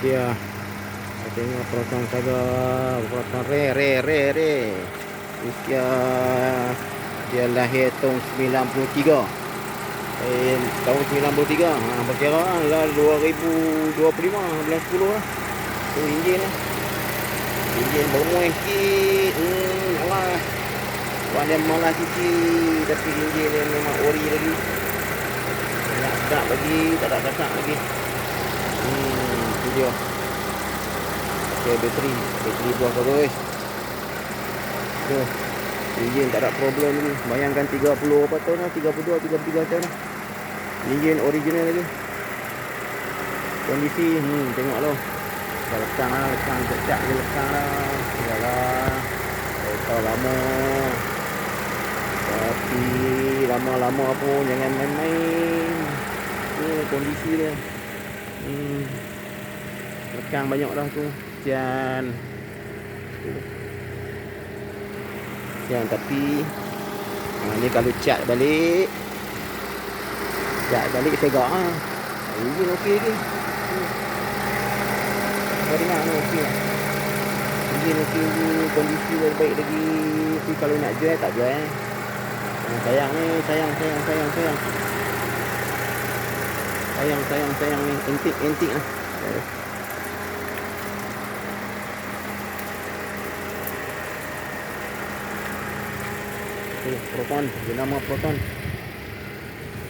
dia. Tengok Proton Saga, Proton re. Usia dia lahir tahun 93. Tahun 93. Berkira lah 2025 bulan 10 lah. Tu enjin lah. Enjin bermuai sikit. Allah. Buat dia malas sikit, tapi enjin dia memang ori lagi. Nak sedap lagi, tak ada kasak lagi. Tu dia. Okay, bateri buah bagus. Tu. Enjin tak ada problem lagi. Bayangkan 30 apa tahun lah, 32, 33 tahun lah. Enjin original lagi. Kondisi, tengok lah. Dah lekang lah, cek je lekang lah. Yalah. Tahu lama. Tapi lama-lama pun jangan main-main. Ni kondisi dia. Lekang banyak dah tu. Sian, tapi ni kalau cat balik tegak lah. Ini okey lagi. Kau dengar ni okey lah. Ini okey lagi, kondisi lebih baik lagi. Tapi kalau nak jual tak jual. Sayang ni, sayang ni, antik lah. Proton, dia nama Proton.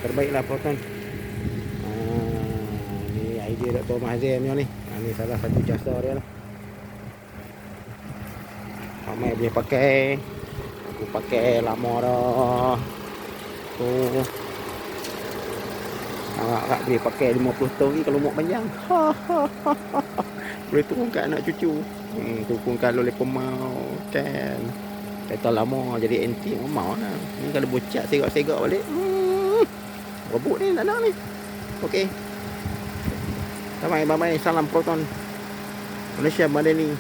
Terbaiklah Proton. Ni idea Dr. Mahzir punya ni. Ni salah satu jasa dia lah. Ramai boleh pakai. Aku pakai lama dah. Tu. Agak boleh pakai 50 tahun ni kalau umur panjang. Boleh turun kat anak cucu. Tu pun kalau lepas mau kan. Kereta lama jadi antik mau lah. Ni kalau bocak segak-segak balik. Rebut ni tak nak ni. Okey. Bye-bye. Salam Proton. Malaysia Madani.